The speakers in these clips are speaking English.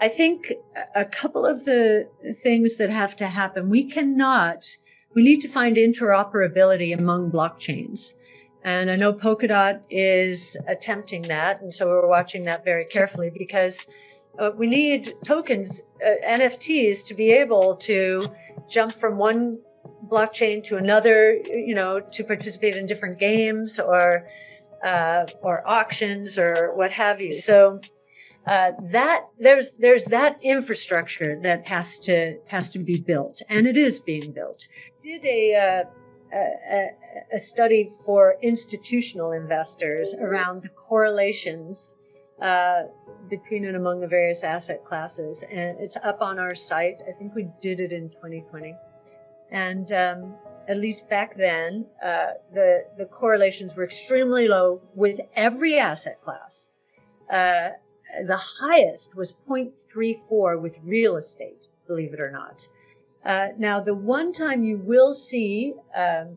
I think a couple of the things that have to happen, we need to find interoperability among blockchains. And I know Polkadot is attempting that. And so we're watching that very carefully because we need tokens, NFTs, to be able to jump from one blockchain to another, to participate in different games or auctions or what have you. So that there's that infrastructure that has to be built, and it is being built. Did a study for institutional investors around the correlations between and among the various asset classes, and it's up on our site. I think we did it in 2020, and at least back then, the correlations were extremely low with every asset class. The highest was 0.34 with real estate, believe it or not. Now, the one time you will see the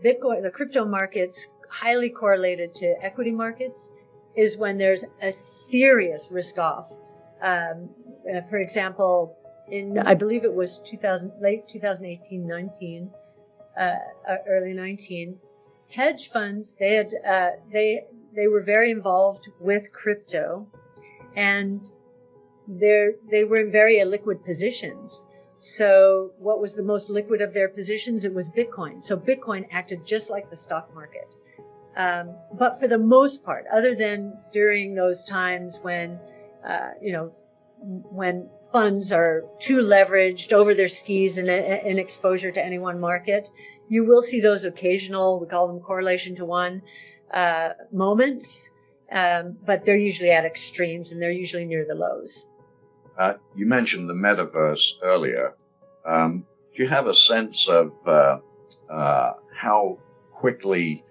Bitcoin, the crypto markets highly correlated to equity markets is when there's a serious risk off. For example, I believe it was late 2018, 19, early 19, hedge funds, they were very involved with crypto, and they were in very illiquid positions. So what was the most liquid of their positions? It was Bitcoin. So Bitcoin acted just like the stock market. But for the most part, other than during those times when, when funds are too leveraged over their skis in exposure to any one market, you will see those occasional, we call them correlation to one, moments, but they're usually at extremes and they're usually near the lows. You mentioned the metaverse earlier. Do you have a sense of how quickly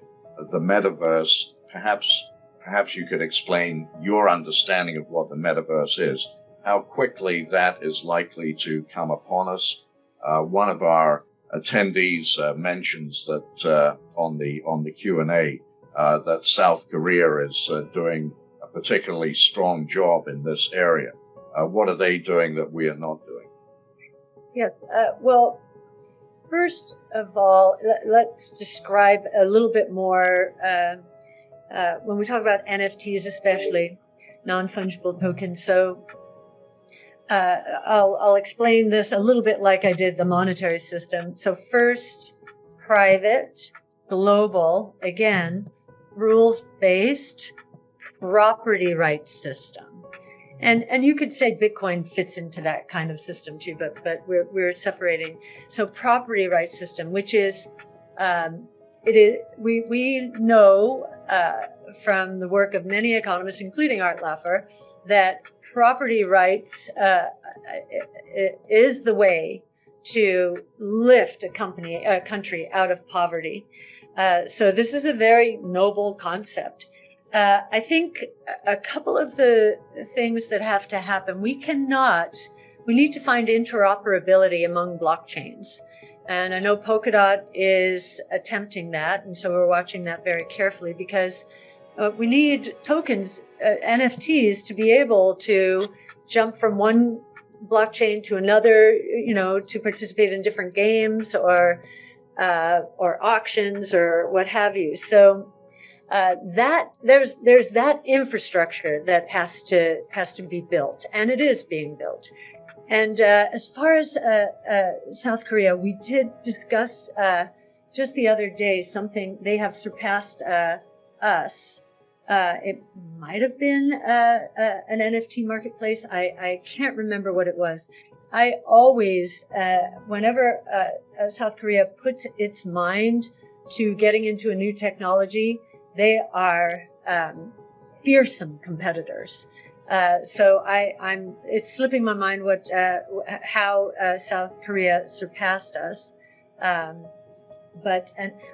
the metaverse, perhaps you could explain your understanding of what the metaverse is, how quickly that is likely to come upon us? One of our attendees mentions that on the Q&A that South Korea is doing a particularly strong job in this area. What are they doing that we are not doing? Yes. Well, first of all, let's describe a little bit more when we talk about NFTs, especially non-fungible tokens. So I'll explain this a little bit like I did the monetary system. So first, private, global, again, rules-based property rights system. And you could say Bitcoin fits into that kind of system too, but we're separating. So property rights system, which is, we know from the work of many economists, including Art Laffer, that property rights is the way to lift a country out of poverty. So this is a very noble concept. I think a couple of the things that have to happen, we need to find interoperability among blockchains. And I know Polkadot is attempting that. And so we're watching that very carefully because we need tokens, NFTs, to be able to jump from one blockchain to another, to participate in different games or auctions or what have you. So there's that infrastructure that has to be built, and it is being built. And as far as South Korea, we did discuss just the other day something. They have surpassed us. It might have been an NFT marketplace. I can't remember what it was. I always, whenever South Korea puts its mind to getting into a new technology, they are fearsome competitors. So it's slipping my mind how South Korea surpassed us. But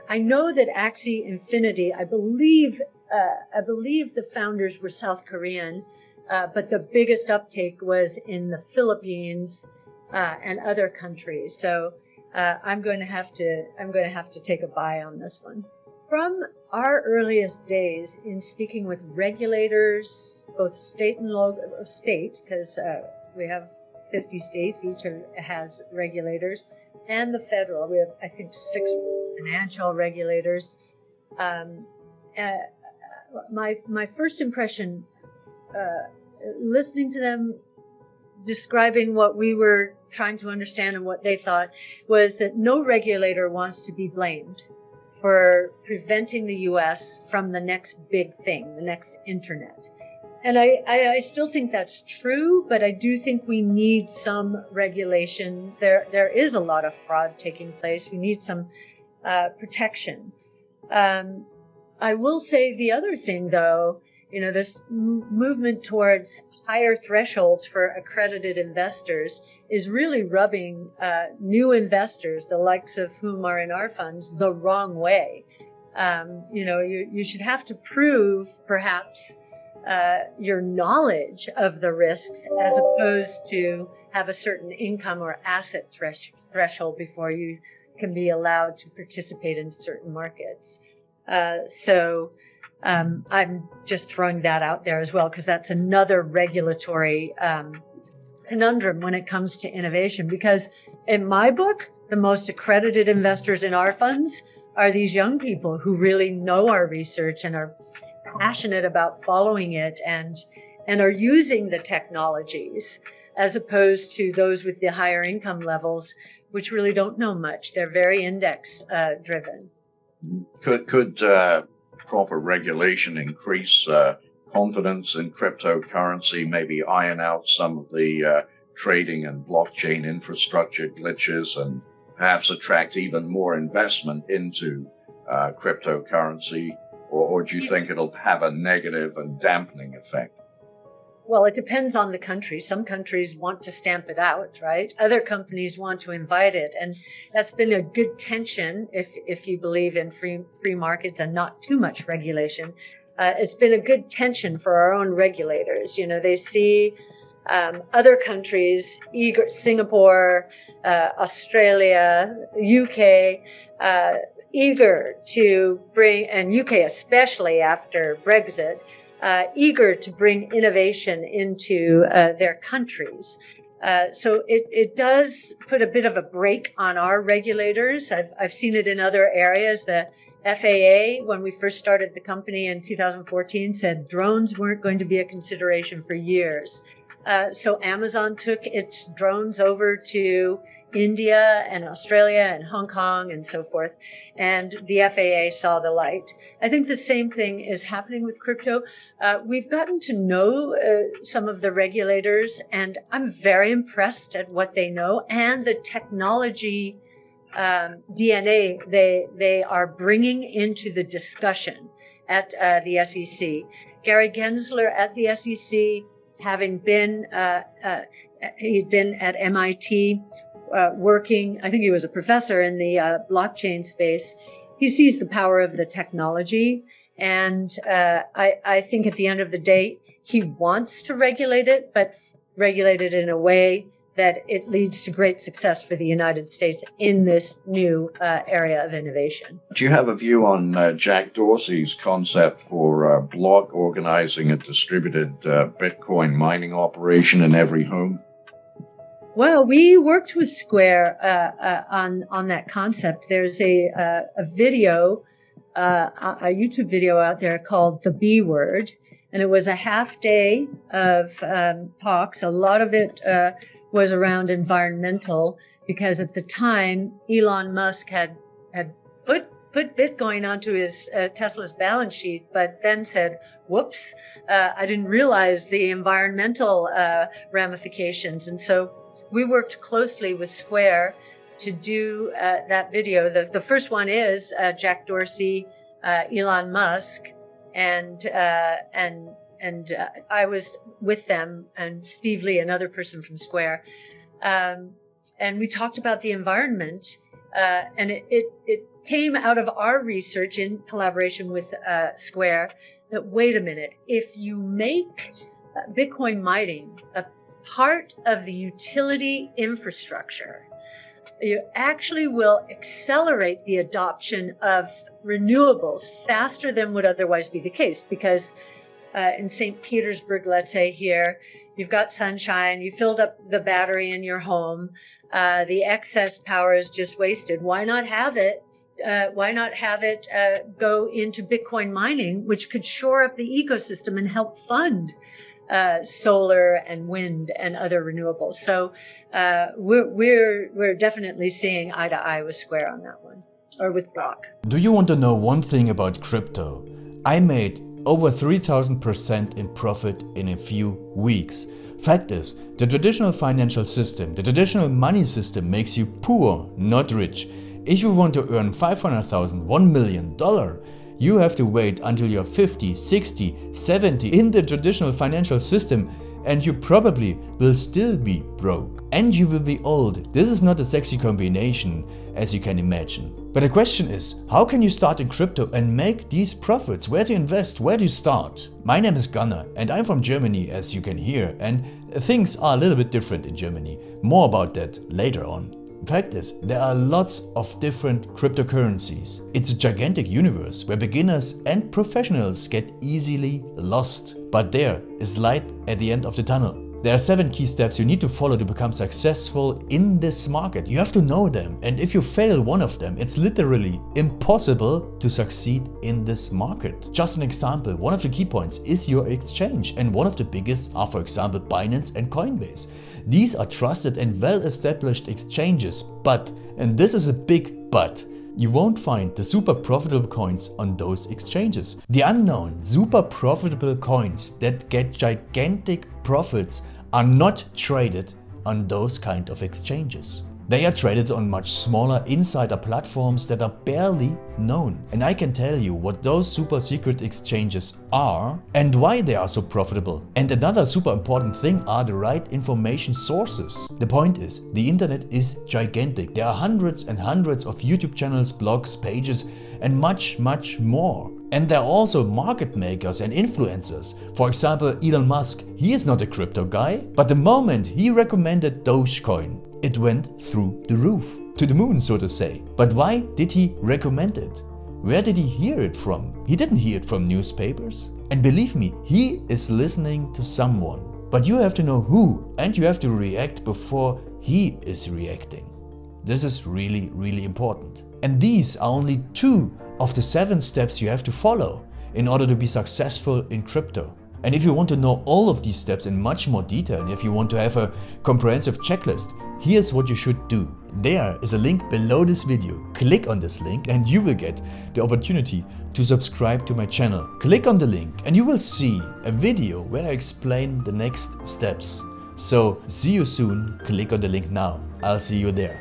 I know that Axie Infinity, I believe the founders were South Korean, but the biggest uptake was in the Philippines and other countries. So I'm going to have to take a buy on this one. From our earliest days in speaking with regulators, both state and local, state, because we have 50 states, each has regulators, and the federal. We have, I think, 6 financial regulators. My first impression, listening to them describing what we were trying to understand and what they thought, was that no regulator wants to be blamed for preventing the U.S. from the next big thing, the next internet. And I still think that's true, but I do think we need some regulation. There is a lot of fraud taking place. We need some protection. I will say the other thing, though, this movement towards higher thresholds for accredited investors is really rubbing new investors, the likes of whom are in our funds, the wrong way. You should have to prove, perhaps, your knowledge of the risks as opposed to have a certain income or asset threshold before you can be allowed to participate in certain markets. I'm just throwing that out there as well, because that's another regulatory conundrum when it comes to innovation. Because in my book, the most accredited investors in our funds are these young people who really know our research and are passionate about following it and are using the technologies, as opposed to those with the higher income levels, which really don't know much. They're very index driven. Could proper regulation increase confidence in cryptocurrency, maybe iron out some of the trading and blockchain infrastructure glitches, and perhaps attract even more investment into cryptocurrency? Or do you think it'll have a negative and dampening effect? Well, it depends on the country. Some countries want to stamp it out, right? Other companies want to invite it. And that's been a good tension if you believe in free markets and not too much regulation. It's been a good tension for our own regulators. They see other countries, Singapore, Australia, UK, eager to bring, and UK especially after Brexit, eager to bring innovation into their countries. So it does put a bit of a brake on our regulators. I've seen it in other areas. The FAA, when we first started the company in 2014, said drones weren't going to be a consideration for years. So Amazon took its drones over to India and Australia and Hong Kong and so forth, and the FAA saw the light. I think the same thing is happening with crypto. We've gotten to know some of the regulators, and I'm very impressed at what they know and the technology DNA they are bringing into the discussion at the SEC. Gary Gensler at the SEC, having been he'd been at MIT, working, I think he was a professor in the blockchain space. He sees the power of the technology. And I think at the end of the day, he wants to regulate it, but regulate it in a way that it leads to great success for the United States in this new area of innovation. Do you have a view on Jack Dorsey's concept for block organizing a distributed Bitcoin mining operation in every home? Well, we worked with Square on that concept. There's a video, a YouTube video out there called The B Word, and it was a half day of talks. A lot of it was around environmental, because at the time Elon Musk had put Bitcoin onto his Tesla's balance sheet, but then said, "Whoops, I didn't realize the environmental ramifications," and so we worked closely with Square to do that video. The first one is Jack Dorsey, Elon Musk, and I was with them, and Steve Lee, another person from Square, and we talked about the environment, and it came out of our research in collaboration with Square that, wait a minute, if you make Bitcoin mining a part of the utility infrastructure, you actually will accelerate the adoption of renewables faster than would otherwise be the case. Because in St. Petersburg, let's say here, you've got sunshine, you filled up the battery in your home, the excess power is just wasted. Why not have it? Go into Bitcoin mining, which could shore up the ecosystem and help fund solar and wind and other renewables. So we're definitely seeing eye to eye with Square on that one, or with Block. Do you want to know one thing about crypto? I made over 3,000% in profit in a few weeks. Fact is, the traditional financial system, the traditional money system makes you poor, not rich. If you want to earn $500,000, $1 million, you have to wait until you're 50, 60, 70 in the traditional financial system, and you probably will still be broke. And you will be old. This is not a sexy combination, as you can imagine. But the question is, how can you start in crypto and make these profits? Where to invest? Where to start? My name is Gunnar and I'm from Germany, as you can hear, and things are a little bit different in Germany. More about that later on. Fact is, there are lots of different cryptocurrencies. It's a gigantic universe where beginners and professionals get easily lost. But there is light at the end of the tunnel. There are 7 key steps you need to follow to become successful in this market. You have to know them, and if you fail one of them, it's literally impossible to succeed in this market. Just an example, one of the key points is your exchange, and one of the biggest are, for example, Binance and Coinbase. These are trusted and well-established exchanges, but, and this is a big but, you won't find the super profitable coins on those exchanges. The unknown super profitable coins that get gigantic profits are not traded on those kind of exchanges. They are traded on much smaller insider platforms that are barely known. And I can tell you what those super secret exchanges are and why they are so profitable. And another super important thing are the right information sources. The point is, the internet is gigantic. There are hundreds and hundreds of YouTube channels, blogs, pages, and much more. And there are also market makers and influencers. For example, Elon Musk, he is not a crypto guy, but the moment he recommended Dogecoin, it went through the roof, to the moon, so to say. But why did he recommend it? Where did he hear it from? He didn't hear it from newspapers. And believe me, he is listening to someone. But you have to know who, and you have to react before he is reacting. This is really, really important. And these are only 2 of the 7 steps you have to follow in order to be successful in crypto. And if you want to know all of these steps in much more detail, and if you want to have a comprehensive checklist, here's what you should do. There is a link below this video. Click on this link and you will get the opportunity to subscribe to my channel. Click on the link and you will see a video where I explain the next steps. So see you soon. Click on the link now. I'll see you there.